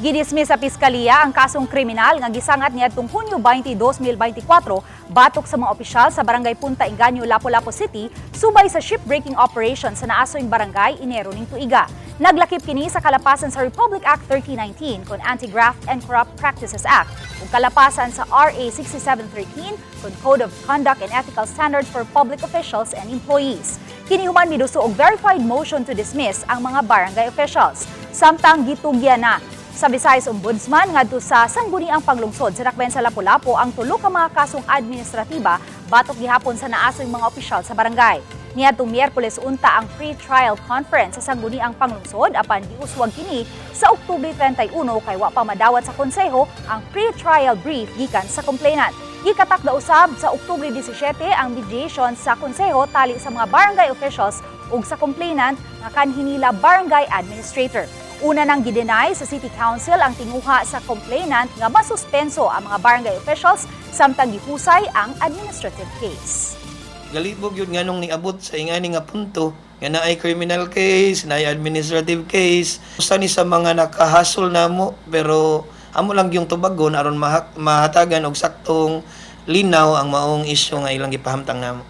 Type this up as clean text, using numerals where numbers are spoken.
Gidismiss sa piskaliya ang kasong kriminal nga gisang-at niadtung Hunyo 20, 2024 batok sa mga opisyal sa Barangay Punta Engano, Lapu-Lapu City subay sa shipbreaking operation sa naasuyng barangay Enero ning tuiga. Naglakip kini sa kalapasan sa Republic Act 3019 kon Anti-Graft and Corrupt Practices Act ug kalapasan sa RA 6713 kon Code of Conduct and Ethical Standards for Public Officials and Employees. Kini human miduso og verified motion to dismiss ang mga barangay officials. Samtang gitugyan na sa Visayas Ombudsman ngadto sa sangguniang panglungsod sa dakbayan sa Lapu-Lapu ang tulo ka mga kasong administratiba batok gihapon sa naasoy mga opisyal sa barangay. Niadtong Miyerkules unta ang pre-trial conference sa sangguniang panglungsod apan giuswag kini sa Oktubre 31 kay wa pa madawat sa konseho ang pre-trial brief gikan sa complainant. Gikatakda usab sa Oktubre 17 ang mediation sa konseho tali sa mga barangay officials ug sa complainant nga kanhinila barangay administrator. Una nang gidenay sa City Council ang tinguha sa complainant nga masuspenso ang mga barangay officials samtang gihusay ang administrative case. Galibog yun nga nung niabot sa ingani nga punto nga naay criminal case, naay administrative case. Usa ni sa mga nakahasol namo pero amo lang yung tubagon aron mahatagan og saktong linaw ang maong isyu nga ilang gipahamtang namo.